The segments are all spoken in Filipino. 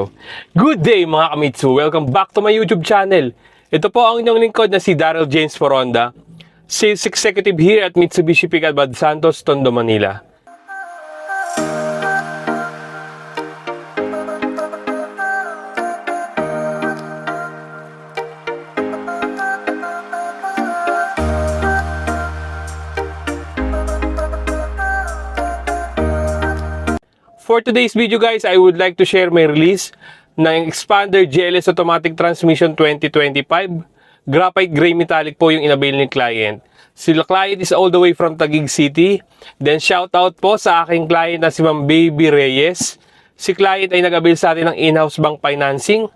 tayo. Good day mga kamitsu! Welcome back to my YouTube channel. Ito po ang inyong lingkod na si Daryl James Foronda, Sales Executive here at Mitsubishi Pickup Bad Santos, Tondo, Manila. For today's video guys, I would like to share my release ng Expander GLS Automatic Transmission 2025. Graphite Gray Metallic po yung inabail ni client. Sila client is all the way from Taguig City. Then shout out po sa aking client na si Ma'am Baby Reyes. Si client ay nag-avail sa atin ng in-house bank financing.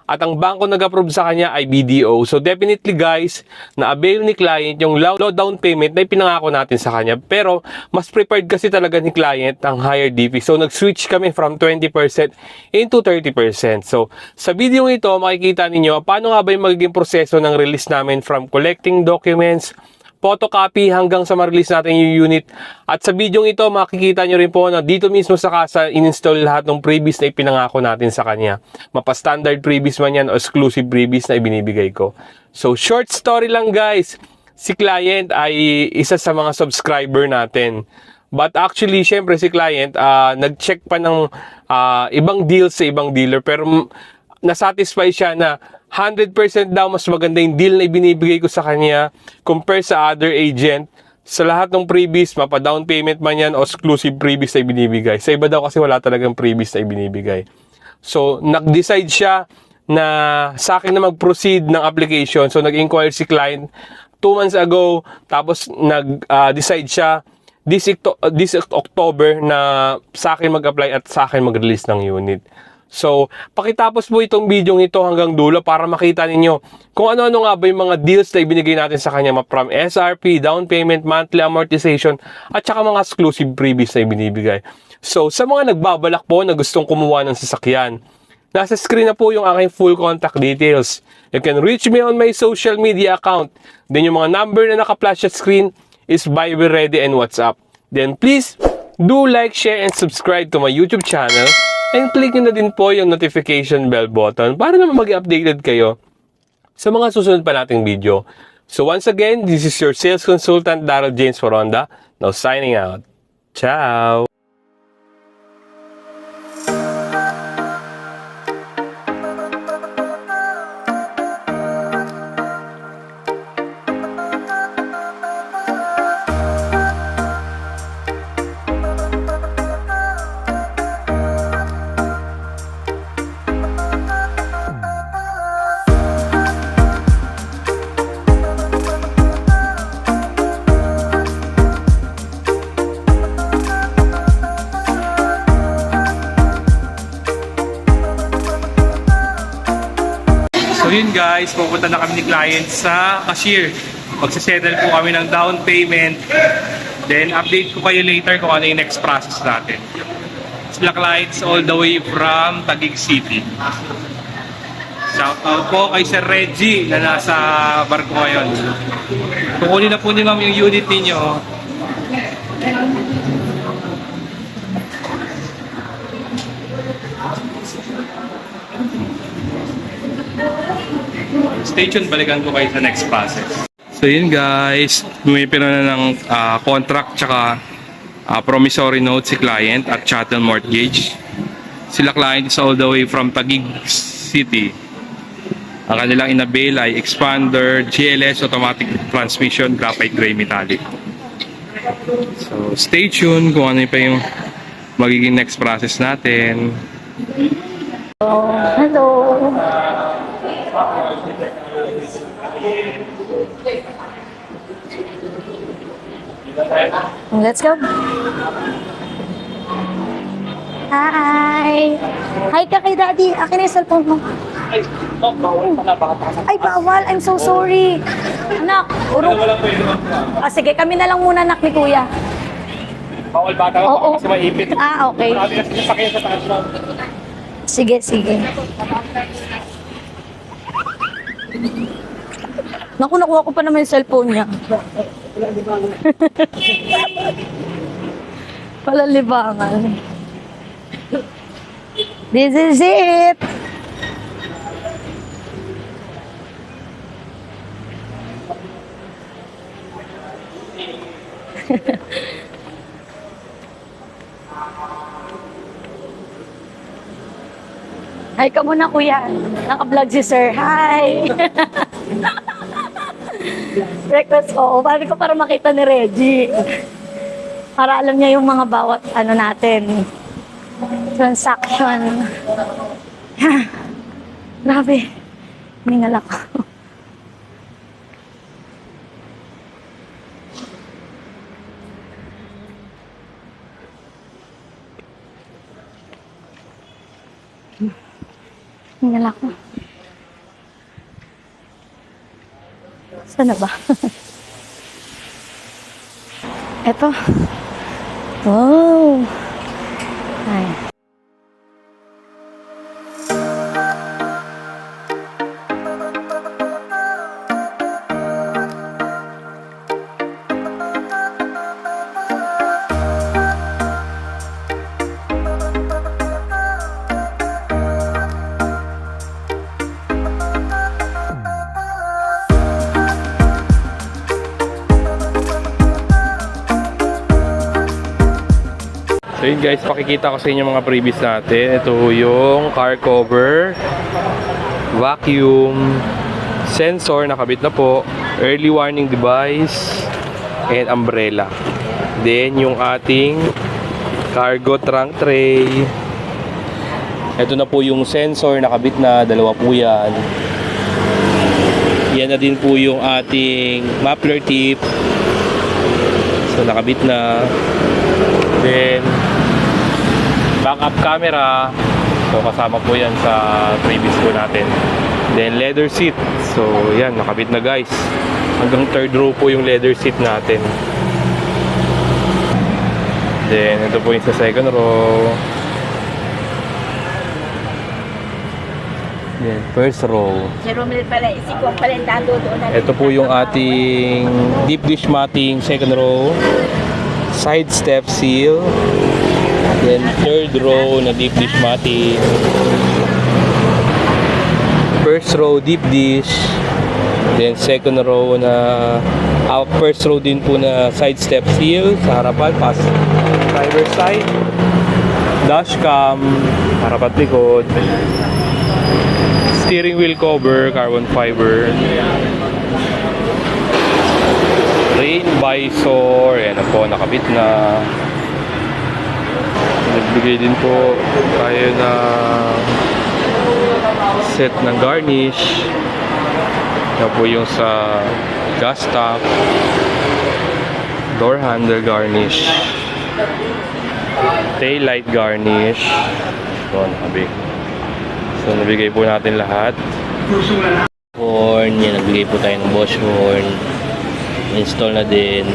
At ang bangko nag-approve sa kanya ay BDO. So definitely guys, na-avail ni client yung low down payment na ipinangako natin sa kanya. Pero mas prepared kasi talaga ni client ang higher DP. So nag-switch kami from 20% into 30%. So sa video ito, makikita ninyo paano nga ba yung magiging proseso ng release namin from collecting documents, photocopy hanggang sa ma-release natin yung unit. At sa video ito, makikita nyo rin po na dito mismo sa kasa in-install lahat ng previous na ipinangako natin sa kanya. Mapa-standard previous man yan o exclusive previous na ibinibigay ko. So, short story lang guys. Si client ay isa sa mga subscriber natin. But actually, syempre si client, nag-check pa ng ibang deals sa ibang dealer. Pero nasatisfy siya na 100% daw mas maganda yung deal na ibinibigay ko sa kanya compare sa other agent. Sa lahat ng previous, mapa-down payment man yan o exclusive previous na ibinibigay. Sa iba daw kasi wala talagang previous na ibinibigay. So, nag-decide siya na sa akin na mag-proceed ng application. So, nag-inquire si client 2 months ago. Tapos, nag-decide siya this October na sa akin mag-apply at sa akin mag-release ng unit. So, pakitapos po itong video ito hanggang dulo para makita ninyo kung ano-ano nga ba yung mga deals na ibinigay natin sa kanya from SRP, down payment, monthly amortization, at saka mga exclusive previous na ibinibigay. So, sa mga nagbabalak po na gustong kumuha ng sasakyan, nasa screen na po yung aking full contact details. You can reach me on my social media account. Then yung mga number na naka-flash sa screen is Viber Ready and WhatsApp. Then please, do like, share, and subscribe to my YouTube channel. And click nyo na din po yung notification bell button para naman mag-updated kayo sa mga susunod pa nating video. So once again, this is your sales consultant, Daryl James Foronda. Now signing out. Ciao! So yun guys, pupunta na kami ni client sa cashier. Magsasettle po kami ng down payment. Then update ko kayo later kung ano yung next process natin. Sila clients all the way from Taguig City. Shout out po kay Sir Reggie na nasa barko ngayon. Kukunin na po ni ma'am yung unit ninyo. Stay tuned, balikan ko kayo sa next process. So yun guys, bumipiro na ng contract tsaka promissory note si client at chattel mortgage. Sila client is all the way from Taguig City. Ang kanilang inabail ay Expander GLS Automatic Transmission Graphite Gray Metallic. So stay tuned kung ano pa yung magiging next process natin. Hello. Let's go. Hi. Hi ka kay Daddy. Akin na yung cellphone mo. Ay, bawal. I'm so sorry. Anak, urong. Sige, kami na lang muna, anak ni Kuya. Bawal bata kasi maipit. Okay. Marami kasi sasakyan sa taas lang. Sige, sige. Naku, nakuha ko pa naman yung cellphone niya. Palalibangan. This is it! Hi ka muna, kuya. Naka-vlog si sir. Hi! Request ko. Sabi ko para makita ni Reggie. Para alam niya yung mga bawat ano natin. Transaction. Grabe. Hiningal ako. Hiningal ako. Saan na ba? Eto. Wow. Ay. So yun guys, pakikita ko sa inyo mga previous natin. Ito yung car cover, vacuum, sensor nakabit na po, early warning device, and umbrella. Then yung ating cargo trunk tray. Ito na po yung sensor nakabit na, dalawa po yan. Yan na din po yung ating muffler tip. So nakabit na. Then backup camera, so kasama po yan sa previous po natin. Then leather seat, so yan, nakabit na guys. Hanggang third row po yung leather seat natin. Then ito po yung sa second row. Then first row. Si Romel pala, isikong pala yung dado doon. Ito po yung ating deep dish matting second row. Side step seal. Then third row na deep dish matting. First row deep dish. Then second row na first row din po na side step seal sa harapan, pas driver side. Dash cam, harapan at likod. Steering wheel cover, carbon fiber. Rain visor, ayan na po, nakabit na. Nagbigay din po tayo na set ng garnish. Yan po yung sa gas tank, door handle garnish, tail light garnish. So, nakabig. So, nabigay po natin lahat. Horn, yan, nagbigay po tayo ng Bosch horn. Install na din.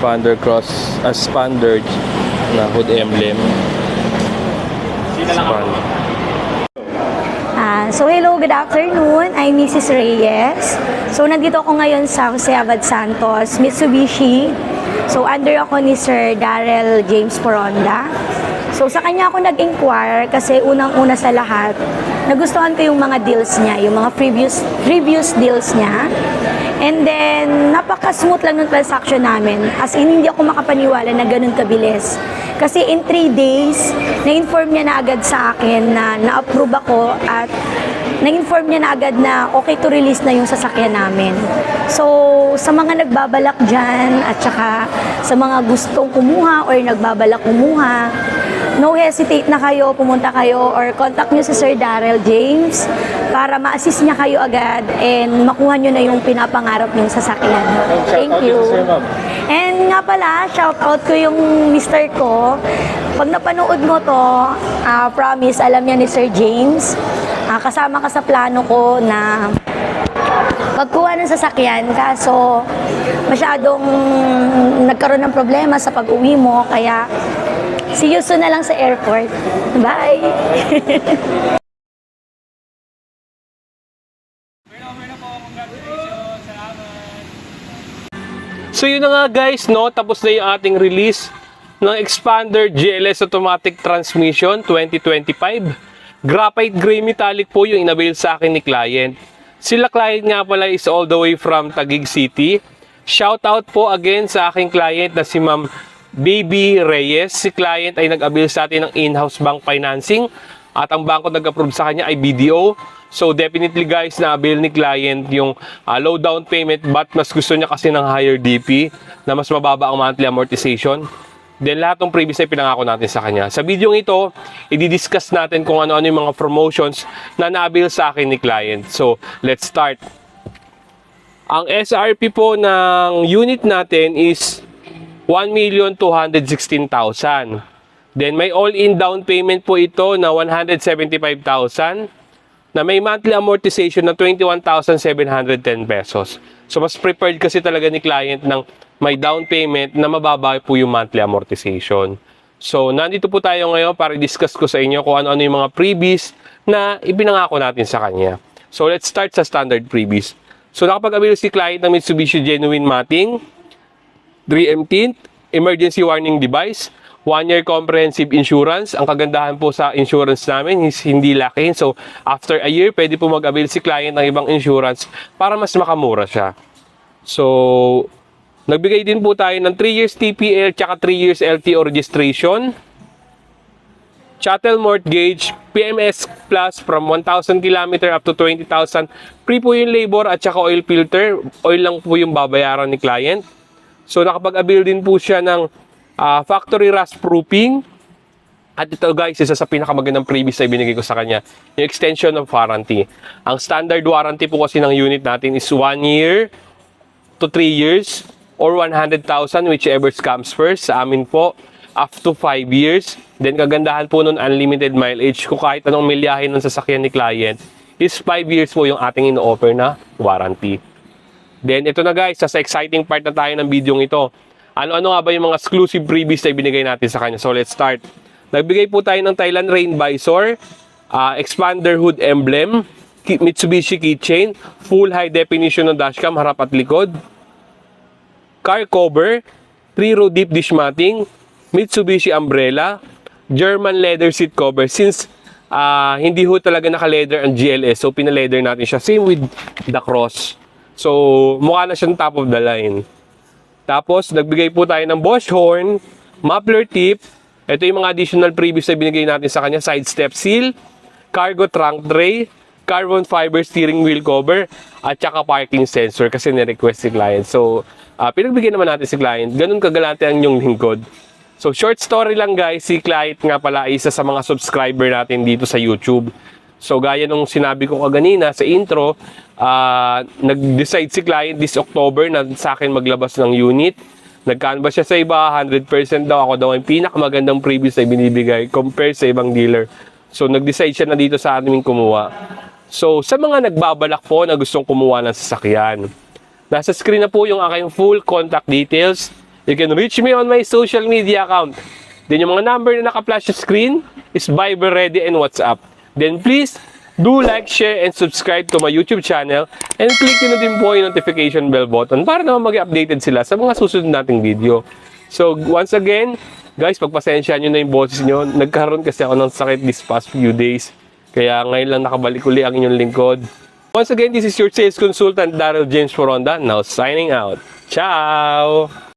Standard na hood emblem. So hello, good afternoon. I'm Mrs. Reyes. So nandito ako ngayon sa Jose Abad Santos, Mitsubishi. So under ako ni Sir Darrell James Poronda. So sa kanya ako nag-inquire kasi unang-una sa lahat, nagustuhan ko yung mga deals niya, yung mga previous deals niya. And then, napaka-smooth lang ng transaction namin. As in, hindi ako makapaniwala na ganun kabilis. Kasi in 3 days, na-inform niya na agad sa akin na na-approve ako at na-inform niya na agad na okay to release na yung sasakyan namin. So, sa mga nagbabalak dyan at saka sa mga gustong kumuha or nagbabalak kumuha, no hesitate na kayo, pumunta kayo or contact nyo si Sir Darrell James para ma-assist niya kayo agad and makuha nyo na yung pinapangarap yung sasakyan. Thank you. And nga pala, shout out ko yung mister ko. Pag napanood mo to, promise, alam niya ni Sir James. Kasama ka sa plano ko na pagkuha ng sasakyan, kaso masyadong nagkaroon ng problema sa pag-uwi mo, kaya see you soon na lang sa airport. Bye! So yun na nga guys, no? Tapos na yung ating release ng Expander GLS Automatic Transmission 2025. Graphite gray metallic po yung inabail sa akin ni client. Sila client nga pala is all the way from Taguig City. Shout out po again sa aking client na si Ma'am Baby Reyes. Si client ay nag-avail sa atin ng in-house bank financing at ang bangko nag-approve sa kanya ay BDO. So definitely guys, na-avail ni client yung low down payment but mas gusto niya kasi ng higher DP na mas mababa ang monthly amortization. Then lahat ng previous ay pinangako natin sa kanya. Sa video ito, i-discuss natin kung ano-ano yung mga promotions na na-avail sa akin ni client. So let's start. Ang SRP po ng unit natin is 1,216,000. Then may all-in down payment po ito na 175,000 na may monthly amortization na 21,710 pesos. So mas prepared kasi talaga ni client ng may down payment na mababa po yung monthly amortization. So nandito po tayo ngayon para i-discuss ko sa inyo kung ano-ano yung mga freebies na ibinangako natin sa kanya. So let's start sa standard freebies. So nakapag-avail si client ng Mitsubishi Genuine Mating, 3M tint, emergency warning device, 1-year comprehensive insurance. Ang kagandahan po sa insurance namin is hindi laki. So, after a year, pwede po mag-avail si client ng ibang insurance para mas makamura siya. So, nagbigay din po tayo ng 3 years TPL tsaka 3 years LTO registration. Chattel mortgage, PMS Plus from 1,000 km up to 20,000. Free po yung labor at tsaka oil filter. Oil lang po yung babayaran ni client. So, nakapag-avail din po siya ng factory rust proofing. At ito guys, isa sa pinakamagandang previous na ibinigay ko sa kanya, yung extension of warranty. Ang standard warranty po kasi ng unit natin is 1 year to 3 years or 100,000 whichever comes first. Sa amin po, up to 5 years. Then kagandahan po nun unlimited mileage. Kung kahit anong milyahe ng sasakyan ni client, is 5 years po yung ating ino-offer na warranty. Then ito na guys, sa exciting part na tayo ng video ito. Ano-ano nga ba yung mga exclusive freebies na ibinigay natin sa kanya? So let's start. Nagbigay po tayo ng Thailand Rain Visor, Expander Hood Emblem, Mitsubishi Keychain, full high definition ng dashcam, harap at likod, car cover, 3-row deep dish matting, Mitsubishi Umbrella, German leather seat cover. Since hindi ho talaga naka-leather ang GLS, so pina-leather natin siya. Same with the Cross. So mukha na siyang top of the line. Tapos, nagbigay po tayo ng Bosch horn, muffler tip. Ito yung mga additional previous na binigay natin sa kanya. Side step seal, cargo trunk tray, carbon fiber steering wheel cover, at saka parking sensor kasi ni-request si client. So, pinagbigyan naman natin si client. Ganun kagalante ang inyong lingkod. So, short story lang guys. Si client nga pala isa sa mga subscriber natin dito sa YouTube. So, gaya nung sinabi ko kaganina sa intro, nag-decide si client this October na sa akin maglabas ng unit. Nag-canvas siya sa iba, 100% daw. Ako daw ang pinakamagandang previous na binibigay compare sa ibang dealer. So, nag-decide siya na dito sa aming kumuha. So, sa mga nagbabalak po na gustong kumuha ng sasakyan, nasa screen na po yung aking full contact details. You can reach me on my social media account. Then, yung mga number na naka-flash sa screen is Viber Ready and WhatsApp. Then please do like, share, and subscribe to my YouTube channel and click nyo na din po yung notification bell button para naman mag-updated sila sa mga susunod nating video. So once again, guys, pagpasensya nyo na yung boses nyo. Nagkaroon kasi ako ng sakit this past few days. Kaya ngayon lang nakabalik uli ang inyong lingkod. Once again, this is your sales consultant, Daryl James Poronda, now signing out. Ciao!